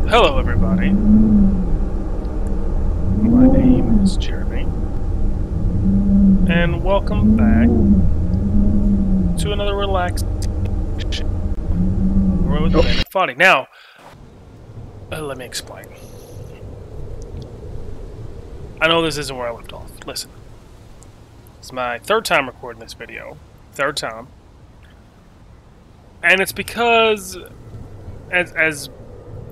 Hello everybody, my name is Jeremy, and welcome back to another relaxing with Bennett Foddy. Now, let me explain. I know this isn't where I left off. Listen, it's my third time recording this video. Third time. And it's because, as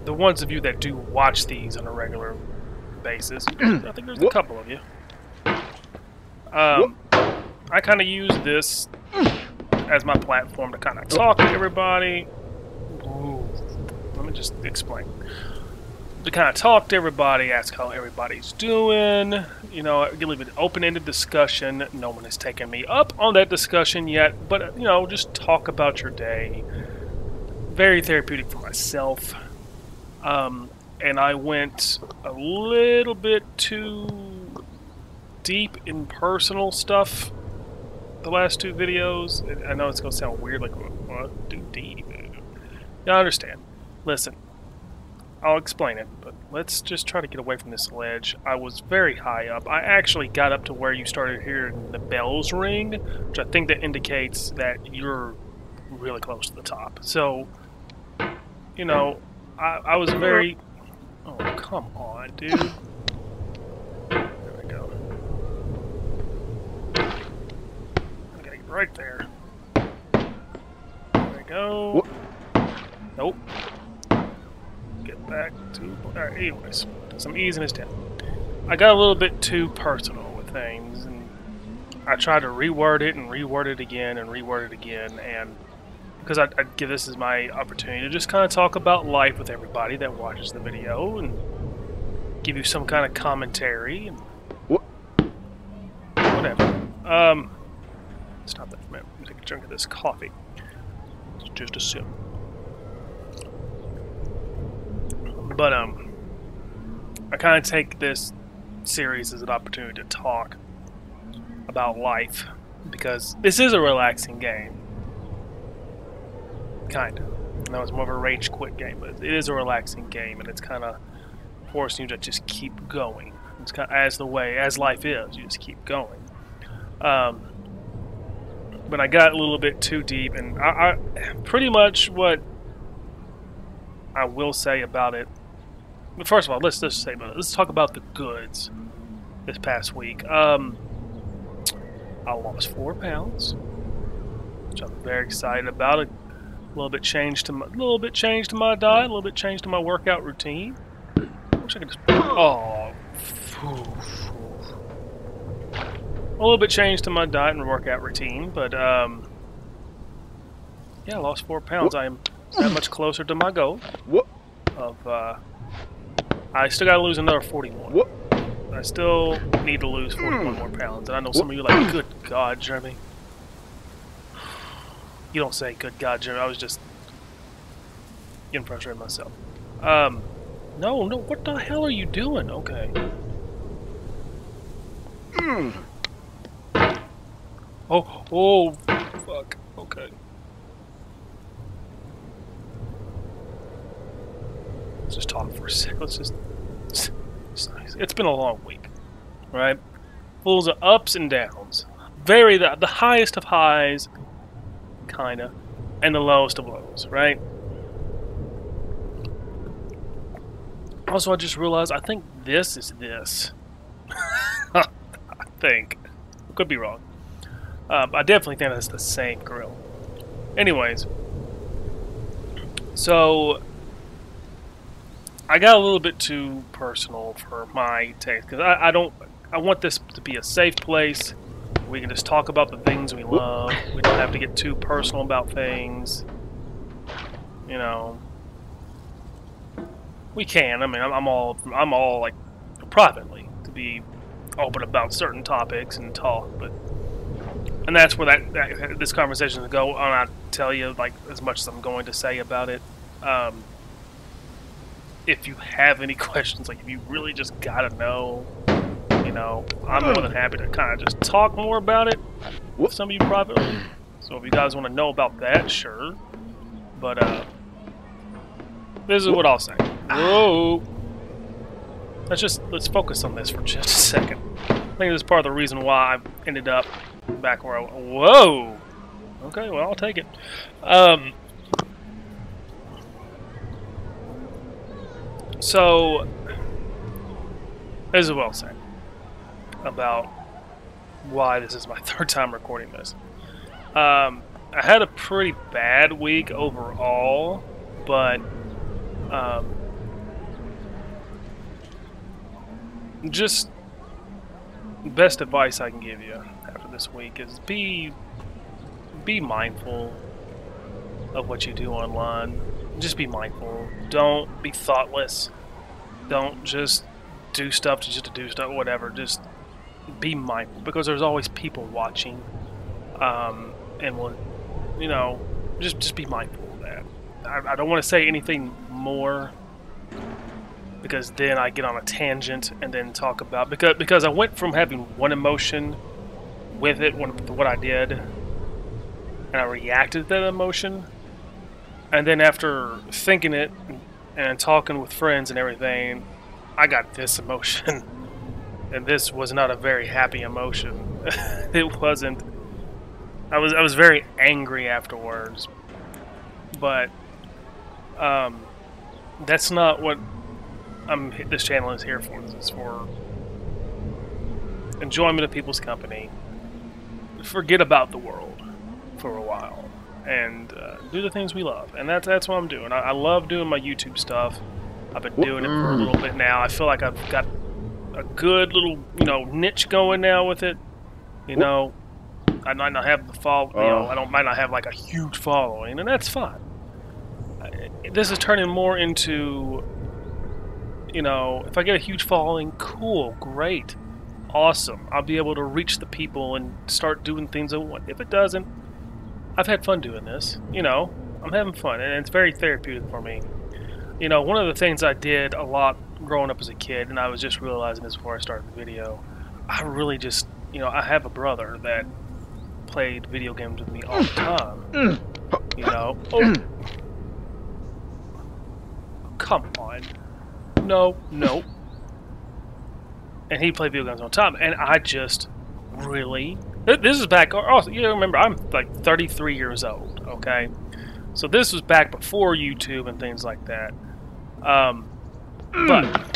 the ones of you that do watch these on a regular basis, I think there's a couple of you, I kind of use this as my platform to kind of talk to everybody. Ooh, let me just explain. To kind of talk to everybody, ask how everybody's doing, you know, leave an open-ended discussion. No one has taken me up on that discussion yet, but, you know, just talk about your day. Very therapeutic for myself. And I went a little bit too deep in personal stuff the last two videos. I know it's going to sound weird, like, what? Too deep? Yeah, I understand. Listen, I'll explain it, but let's just try to get away from this ledge. I was very high up. I actually got up to where you started hearing the bells ring, which I think that indicates that you're really close to the top. So, you know, I was very... Oh, come on, dude. There we go. Okay, right there. There we go. Nope. Get back to... Alright, anyways. So I'm easing this down. I got a little bit too personal with things, and I tried to reword it and reword it again and reword it again, and because I give this as my opportunity to just kind of talk about life with everybody that watches the video and give you some kind of commentary and whatever. Stop that for a minute. Let me take a drink of this coffee. It's just a sip. But I kind of take this series as an opportunity to talk about life because this is a relaxing game. Kind of. I know it's more of a rage quit game, but it is a relaxing game, and it's kind of forcing you to just keep going. It's kind of as life is, you just keep going. But I got a little bit too deep, and I pretty much what I will say about it. But first of all, let's just say about it. Let's talk about the goods this past week. I lost 4 pounds, which I'm very excited about. A little bit changed to my diet, a little bit changed to my workout routine. I wish I could just a little bit changed to my diet and workout routine, but yeah, I lost 4 pounds. I am that much closer to my goal of I still gotta lose another 41. I still need to lose 41 more pounds, and I know some of you are like, good God, Jeremy. You don't say, good God, Jeremy. I was just getting frustrated myself. No, what the hell are you doing? Okay. Oh, fuck. Okay. Let's just talk for a sec. It's been a long week, right? Full of ups and downs. The highest of highs, kinda, and the lowest of lows, right? Also, I just realized I think this is this. I think. I could be wrong. I definitely think that's the same grill. Anyways, so I got a little bit too personal for my taste because I want this to be a safe place. We can just talk about the things we love. We don't have to get too personal about things. You know, we can. I mean, I'm all like privately to be open about certain topics and talk, and that's where this conversation will go. And I tell you like as much as I'm going to say about it. If you have any questions, like if you really just gotta know, you know, I'm more than happy to kind of just talk more about it with some of you privately. So if you guys want to know about that, sure. But this is what I'll say. Whoa! Let's focus on this for just a second. I think this is part of the reason why I ended up back where I was. Whoa! Okay, well, I'll take it. So, this is what I'll say about why this is my third time recording this. I had a pretty bad week overall, but just best advice I can give you after this week is be mindful of what you do online. Just be mindful. Don't be thoughtless. Don't just do stuff just to do stuff, whatever. Just be mindful, because there's always people watching, and will, you know, just be mindful of that. I don't want to say anything more, because then I get on a tangent and then talk about, because I went from having one emotion with it, what I did, and I reacted to that emotion, and then after thinking it and talking with friends and everything, I got this emotion. And this was not a very happy emotion. It wasn't. I was very angry afterwards. But that's not what this channel is here for. This is for enjoyment of people's company. Forget about the world for a while and do the things we love. And that's what I'm doing. I love doing my YouTube stuff. I've been doing it for a little bit now. I feel like I've got a good little, niche going now with it. I might not have the might not have like a huge following, and that's fine. This is turning more into, if I get a huge following, cool, great, awesome. I'll be able to reach the people and start doing things I want. If it doesn't, I've had fun doing this. I'm having fun, and it's very therapeutic for me. One of the things I did a lot growing up as a kid, and I was just realizing this before I started the video, I really just, I have a brother that played video games with me all the time. Oh. Come on. No. And he played video games all the time, and I just really... This is back... Also, remember, I'm like 33 years old, okay? So this was back before YouTube and things like that. But...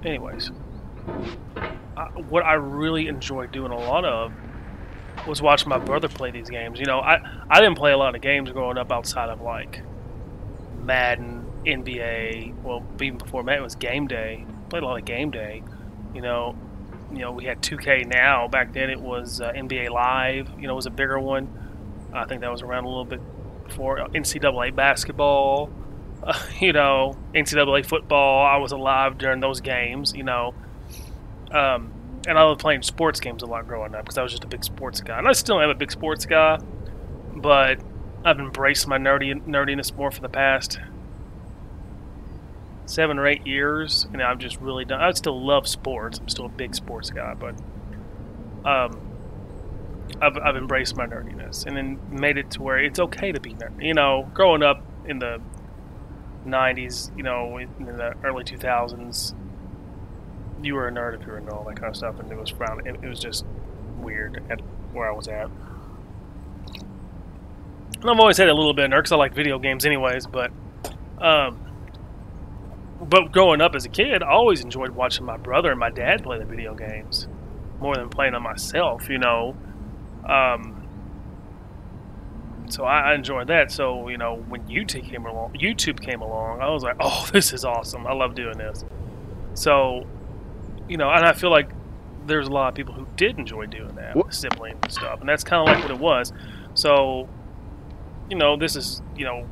Anyways, what I really enjoyed doing a lot of was watching my brother play these games. I didn't play a lot of games growing up outside of like Madden, NBA. Well, even before Madden, it was Game Day. Played a lot of Game Day. We had 2K now. Back then it was NBA Live. It was a bigger one. I think that was around a little bit before NCAA basketball. NCAA football. I was alive during those games. And I was playing sports games a lot growing up because I was just a big sports guy. And I still am a big sports guy, but I've embraced my nerdiness more for the past 7 or 8 years, and I've just really done. I still love sports. I'm still a big sports guy, but I've embraced my nerdiness and then made it to where it's okay to be nerd. Growing up in the 90s, in the early 2000s, you were a nerd if you were into all that kind of stuff, and it was frowned. It was just weird at where I was at. And I've always had a little bit of nerd because I like video games, anyways. But growing up as a kid, I always enjoyed watching my brother and my dad play the video games more than playing them myself. So I enjoyed that. So when YouTube came along, I was like, oh, this is awesome. I love doing this. So. And I feel like there's a lot of people who did enjoy doing that with siblings and stuff, and that's kind of like what it was. So, this is the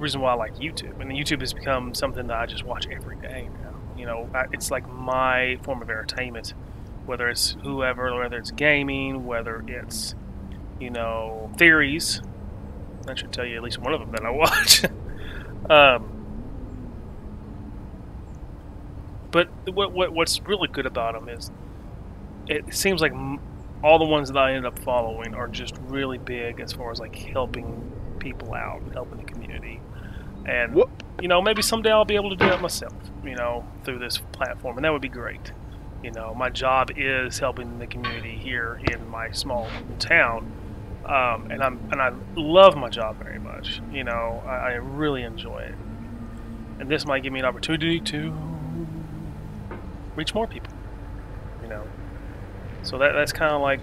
reason why I like YouTube, and YouTube has become something that I just watch every day now. It's like my form of entertainment, whether it's whether it's gaming, whether it's theories. I should tell you at least one of them that I watch. But what's really good about them is it seems like all the ones that I ended up following are just really big as far as like helping people out, helping the community. And you know, maybe someday I'll be able to do that myself, you know, through this platform, and that would be great. You know, my job is helping the community here in my small town, and I love my job very much. You know, I really enjoy it, and this might give me an opportunity to reach more people. You know, so that's kind of like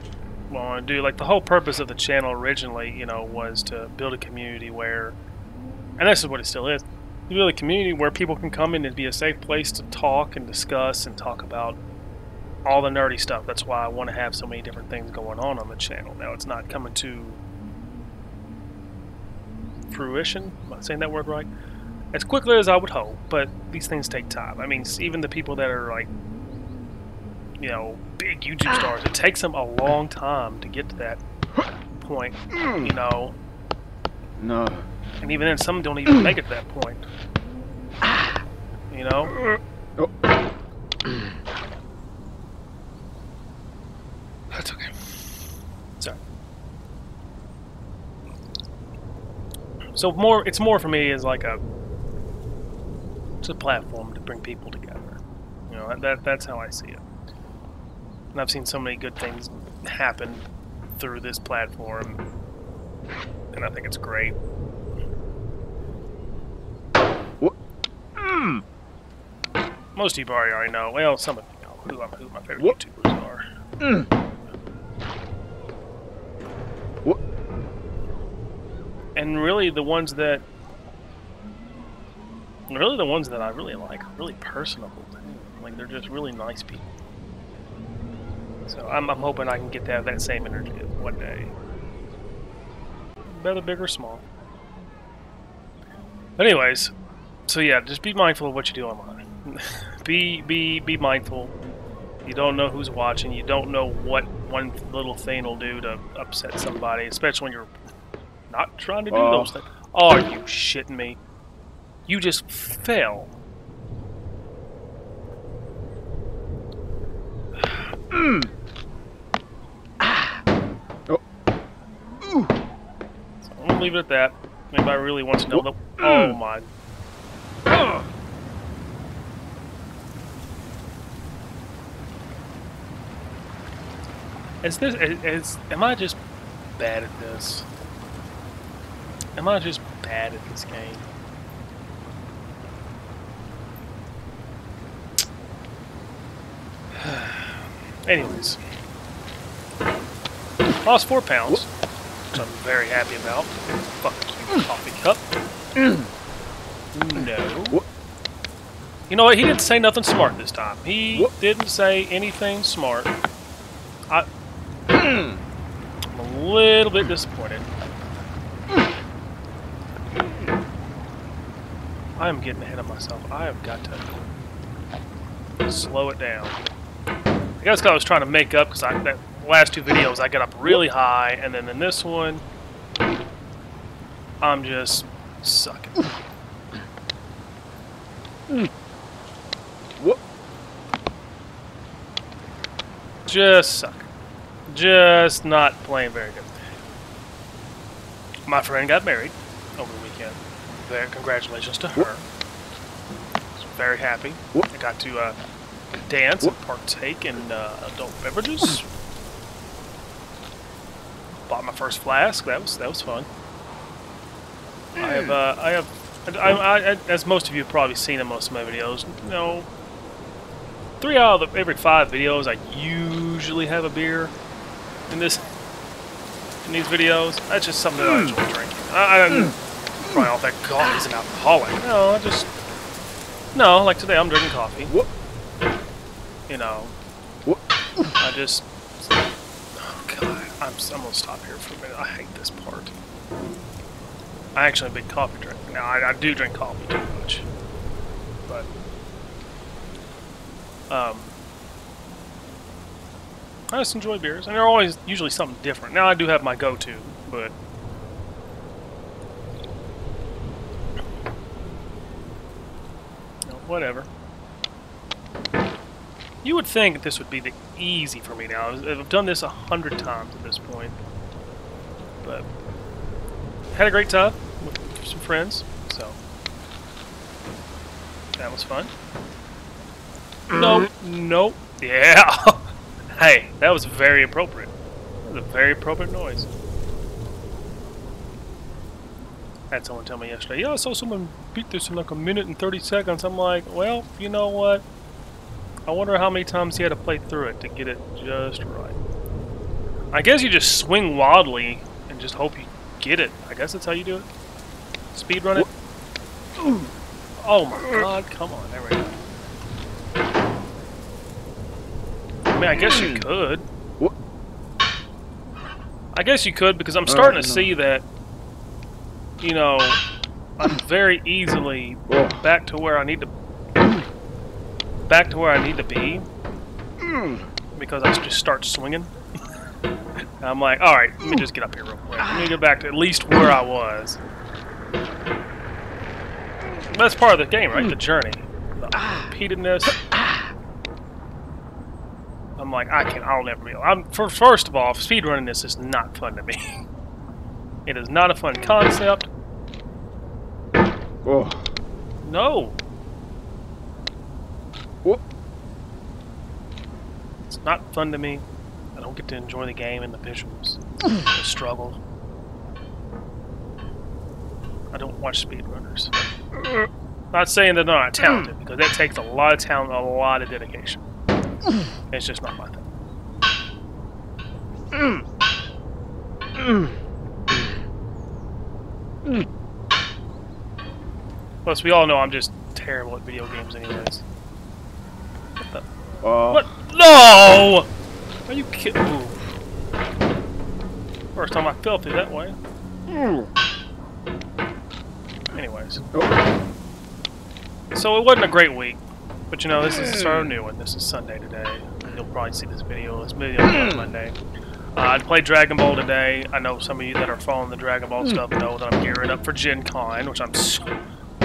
what I want to do. Like the whole purpose of the channel originally, you know, was to build a community where, and this is what it still is, to build a community where people can come in and be a safe place to talk and discuss and talk about all the nerdy stuff. That's why I want to have so many different things going on the channel. Now it's not coming to fruition. Am I saying that word right? As quickly as I would hope, but these things take time. I mean, even the people that are like, you know, big YouTube stars, it takes them a long time to get to that point, you know. No. And even then, some don't even make it to that point. You know? Oh. That's okay. Sorry. So it's more for me as like it's a platform to bring people together. You know, that's how I see it. And I've seen so many good things happen through this platform, and I think it's great. Most of you already know. Well, some of you know who my favorite YouTubers are. And really, the ones that I really like are really personable. Like they're just really nice people. So I'm hoping I can get to have that same energy one day, whether big or small. Anyways, so yeah, just be mindful of what you do online. be mindful. You don't know who's watching. You don't know what one little thing will do to upset somebody, especially when you're not trying to do those things. Oh, are you shitting me? You just fell. So I'm gonna leave it at that. If anybody really wants to know the oh my. Am I just bad at this? Am I just bad at this game? Anyways, lost 4 pounds, which I'm very happy about. Fuck you, coffee cup. No. You know what? He didn't say nothing smart this time. He didn't say anything smart. I'm a little bit disappointed. I am getting ahead of myself. I have got to slow it down. I guess I was trying to make up because that last 2 videos I got up really high, and then in this one, I'm just sucking. Just sucking. Just not playing very good. My friend got married over the weekend. Congratulations to her. I was very happy. I got to dance and partake in adult beverages. Bought my first flask. That was fun. I have, as most of you have probably seen in most of my videos, you know, 3 out of every 5 videos I usually have a beer in these videos. That's just something that I enjoy drinking. I probably all that God is an alcoholic. No, like today I'm drinking coffee. You know, I just, oh God, I'm gonna stop here for a minute. I hate this part. I actually am a big coffee drinker. Now I do drink coffee too much, but I just enjoy beers, and they're always usually something different. Now I do have my go-to, but whatever. You would think this would be the easy for me now. I've done this 100 times at this point. But had a great time with some friends, so that was fun. Nope, nope. Yeah. Hey, that was very appropriate. That was a very appropriate noise. I had someone tell me yesterday, yeah, I saw someone beat this in like 1 minute and 30 seconds. I'm like, well, you know what? I wonder how many times he had to play through it to get it just right. I guess you just swing wildly and just hope you get it. I guess that's how you do it. Speedrun it. Oh my god, come on, there we go. I mean, I guess you could. I guess you could, because I'm starting to see that, you know, I'm very easily back to where I need to be, because I just start swinging. I'm like, alright, let me just get up here real quick. Let me get back to at least where I was. That's part of the game, right? The journey. The repeatedness. I'm like, I'll never be. First of all, speedrunning this is not fun to me. It is not a fun concept. Oh. No. Whoop. It's not fun to me. I don't get to enjoy the game and the visuals. The struggle. I don't watch speedrunners. Not saying they're not talented, because that takes a lot of talent, a lot of dedication. It's just not my thing. Plus, we all know I'm just terrible at video games anyways. What the? What? No! Are you kidding? Ooh. First time I felt through that way. Anyways. So it wasn't a great week. But you know, this is the start of a new one. This is Sunday today. You'll probably see this video. This video on Monday. I played Dragon Ball today. I know some of you that are following the Dragon Ball stuff know that I'm gearing up for Gen Con, which I'm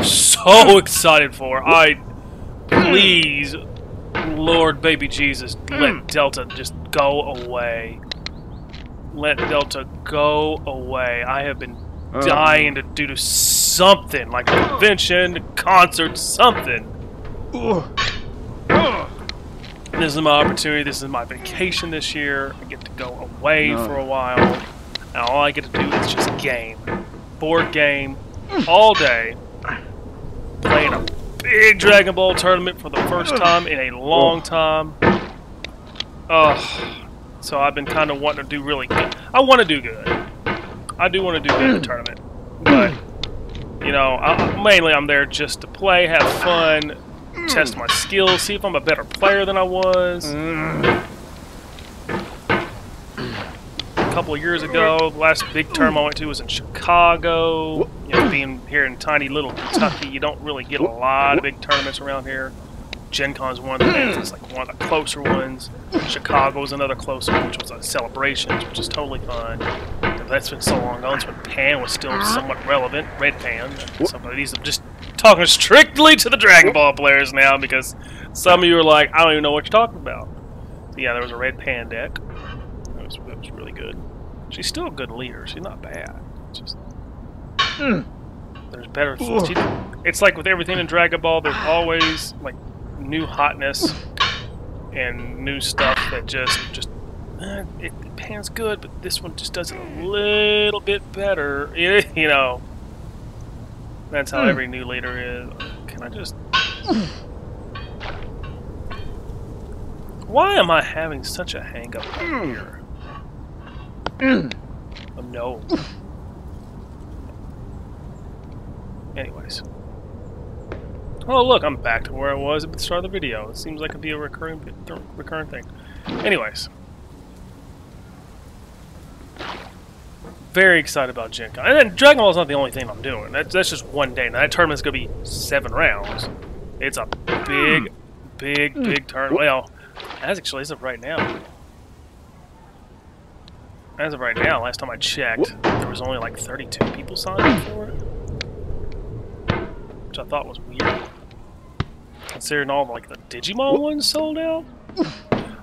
so excited for. Please, Lord baby Jesus, let Delta just go away. Let Delta go away. I have been dying to do something, like a convention, a concert, something. This is my opportunity. This is my vacation this year. I get to go away for a while, and all I get to do is just game, board game, all day, playing a big Dragon Ball tournament for the first time in a long time. So I've been kind of wanting to do really good. I want to do good. I do want to do good in the tournament, but you know, mainly I'm there just to play, have fun. Test my skills, see if I'm a better player than I was. A couple of years ago, the last big tournament I went to was in Chicago. You know, being here in tiny little Kentucky, you don't really get a lot of big tournaments around here. Gen Con is one of them. It's like one of the closer ones. Chicago is another closer one, which was a Celebrations, which is totally fun. That's been so long ago. It's when Pan was still somewhat relevant. Red Pan. Some of these are just talking strictly to the Dragon Ball players now, because some of you are like, I don't even know what you're talking about. So yeah, there was a Red Pan deck. It was really good. She's still a good leader. She's not bad. It's just there's better. It's like with everything in Dragon Ball, there's always like new hotness and new stuff that just Pan's good, but this one just does it a little bit better. You know, that's how every new leader is. Can I just? Why am I having such a hang up here? Oh, no. Anyways. Oh look, I'm back to where I was at the start of the video. It seems like it'd be a recurring thing. Anyways. Very excited about Gen Con. And then Dragon Ball is not the only thing I'm doing. That's just one day. Now that tournament's going to be 7 rounds. It's a big tournament. Well, as of right now. As of right now, last time I checked, there was only like 32 people signed up for it. Which I thought was weird. Considering all like the Digimon ones sold out.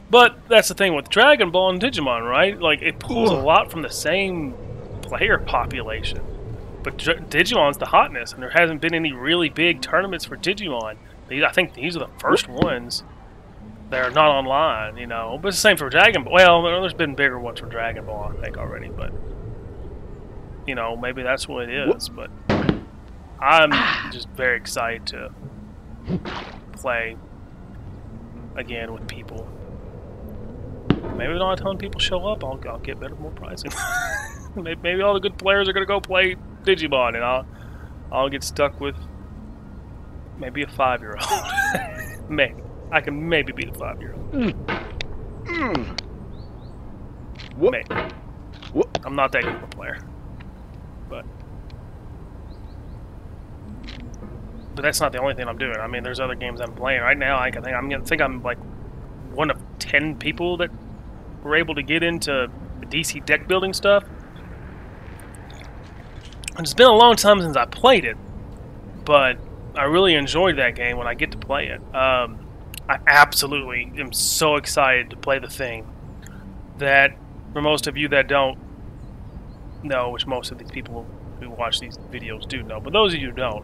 But that's the thing with Dragon Ball and Digimon, right? Like, it pulls a lot from the same player population. But Digimon's the hotness, and there hasn't been any really big tournaments for Digimon. I think these are the first ones that are not online, you know. But it's the same for Dragon Ball. Well, there's been bigger ones for Dragon Ball, I think, already. But, you know, maybe that's what it is. But I'm just very excited to play again with people. Maybe not a ton of people show up. I'll get better, more pricing. maybe all the good players are gonna go play Digimon, and I'll get stuck with maybe a 5-year-old. Maybe I can maybe beat a 5-year-old. Maybe. I'm not that good of a player, but that's not the only thing I'm doing. I mean, there's other games I'm playing right now. I think I'm like one of 10 people that were able to get into the DC deck building stuff. And it's been a long time since I played it, but I really enjoyed that game when I get to play it. I absolutely am so excited to play the thing that, for most of you that don't know, which most of these people who watch these videos do know, but those of you who don't,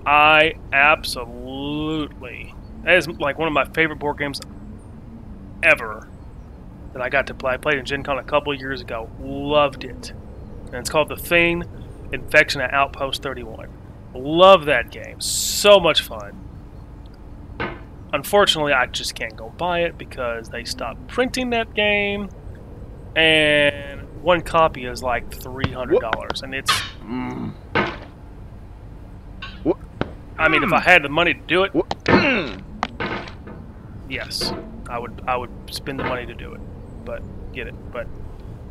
I absolutely, that is like one of my favorite board games ever that I got to play. I played in Gen Con a couple of years ago. Loved it. And it's called The Thing, Infection at Outpost 31. Love that game. So much fun. Unfortunately, I just can't go buy it because they stopped printing that game. And one copy is like $300. And it's... I mean, if I had the money to do it, yes, I would spend the money to do it. But get it.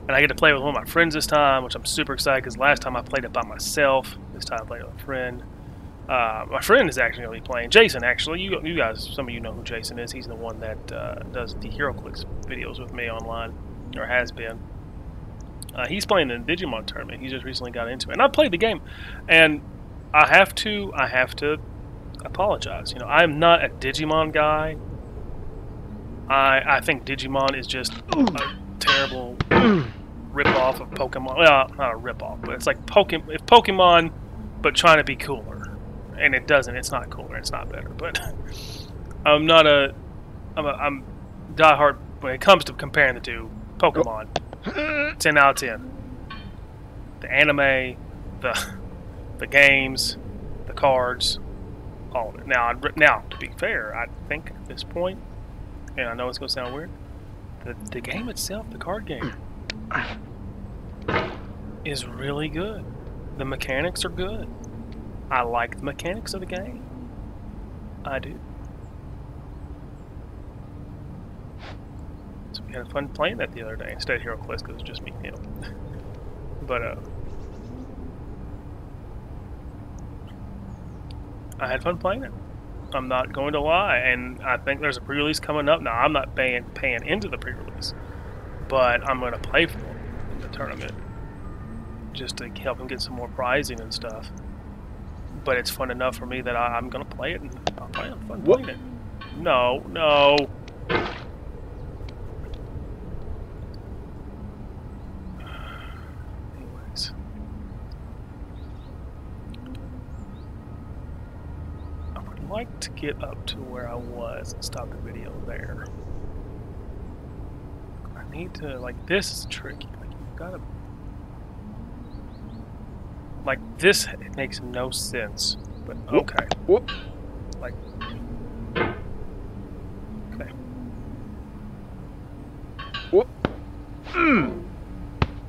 And I get to play with one of my friends this time, which I'm super excited because last time I played it by myself. This time I played with a friend. My friend is actually going to be playing. Jason, actually. You guys, some of you know who Jason is. He's the one that does the HeroClix videos with me online, or has been. He's playing in the Digimon tournament. He just recently got into it. And I played the game. And I have to apologize. You know, I'm not a Digimon guy. I think Digimon is just a terrible rip-off of Pokemon. Well, not a rip-off, but it's like Pokemon, but trying to be cooler. And it doesn't. It's not cooler. It's not better. But I'm diehard when it comes to comparing the two. Pokemon, 10 out of 10. The anime, the games, the cards, all of it. Now, to be fair, I think at this point, and I know it's going to sound weird, the game itself, the card game, is really good. The mechanics are good. I like the mechanics of the game. I do. So we had fun playing that the other day instead of HeroClix because it was just me and him. But I had fun playing it. I'm not going to lie, and I think there's a pre-release coming up. Now, I'm not paying into the pre-release, but I'm going to play for him in the tournament just to help him get some more prizing and stuff. But it's fun enough for me that I'm going to play it, and I'll probably have fun playing it. No. Anyways. I'd like to get up to where I was and stop the video there. I need to, like, this is tricky. Like, you've got to, like, this, it makes no sense. But okay. Like, okay.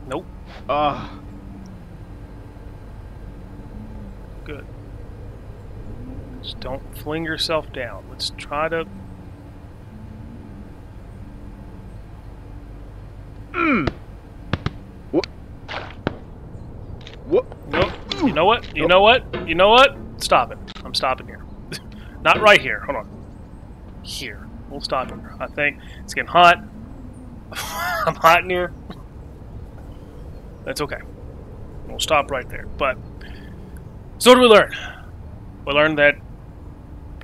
Nope. Good. Just don't fling yourself down. Let's try to... Nope. You know what? You know what? You know what? Stop it. I'm stopping here. Not right here. Hold on. Here. We'll stop here. I think it's getting hot. I'm hot in here. That's okay. We'll stop right there. But, so what did we learn? We learned that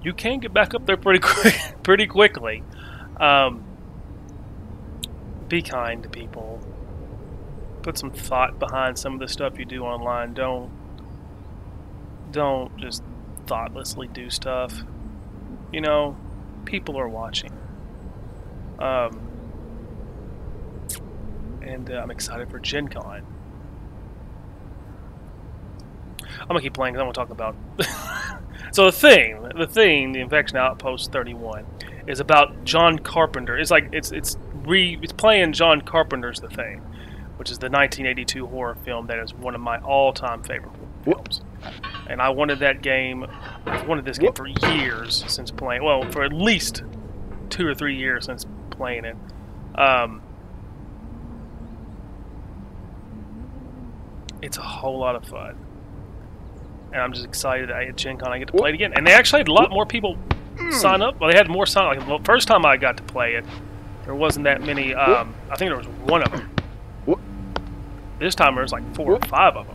you can get back up there pretty quickly. be kind to people. Put some thought behind some of the stuff you do online. Don't just thoughtlessly do stuff. You know, people are watching. And I'm excited for Gen Con. I'm gonna keep playing because I want to talk about. So the Infection Outpost 31 is about John Carpenter. It's like it's playing John Carpenter's The Thing, which is the 1982 horror film that is one of my all-time favorite films. And I wanted that game. I wanted this game for years since playing. Well, for at least 2 or 3 years since playing it. It's a whole lot of fun. And I'm just excited that at Gen Con I get to play it again. And they actually had a lot more people sign up. Well, they had more sign up. Like, the first time I got to play it, there wasn't that many. I think there was one of them. This time there was like 4 or 5 of them.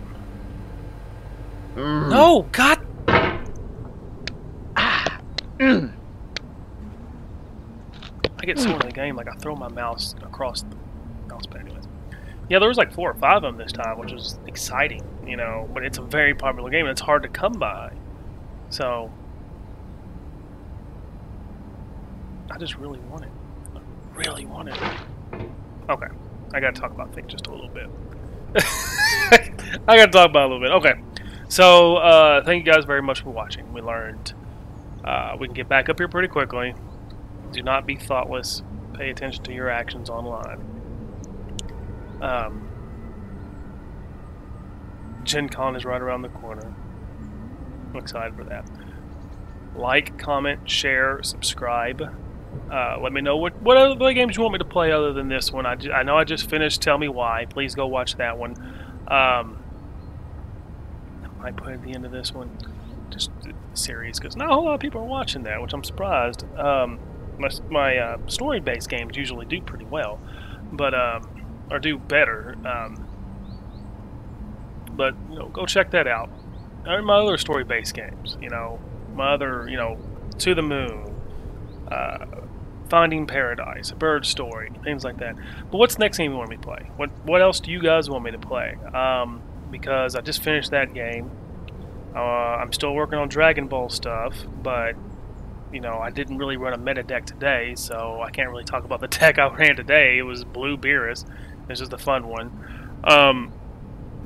No, God! I get sore in the game, like I throw my mouse across the mouse pad. Anyways. Yeah, there was like 4 or 5 of them this time, which was exciting, you know, but it's a very popular game and it's hard to come by. So, I just really want it. I really want it. Okay, I gotta talk about things just a little bit. I gotta talk about it a little bit. Okay, so thank you guys very much for watching. We learned we can get back up here pretty quickly. Do not be thoughtless. Pay attention to your actions online. Gen Con is right around the corner. I'm excited for that. Like, comment, share, subscribe. Let me know what other games you want me to play other than this one. I know I just finished Tell Me Why. Please go watch that one. I might put at the end of this one just the series because not a whole lot of people are watching that, which I'm surprised. My story-based games usually do pretty well, but or do better. But you know, go check that out. And my other story-based games, you know, my other, you know, To the Moon, Finding Paradise, A Bird Story, things like that. But what's the next game you want me to play? What else do you guys want me to play? Because I just finished that game. I'm still working on Dragon Ball stuff, but you know, I didn't really run a meta deck today, so I can't really talk about the deck I ran today. It was Blue Beerus. This is the fun one.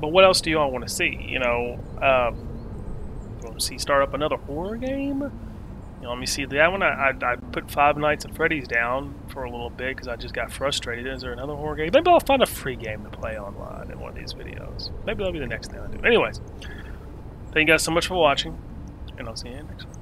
But what else do you all want to see? You know, want to see start up another horror game? You know, let me see that one. I put Five Nights at Freddy's down for a little bit because I just got frustrated. Is there another horror game? Maybe I'll find a free game to play online in one of these videos. Maybe that'll be the next thing I do. Anyways, thank you guys so much for watching, and I'll see you next one.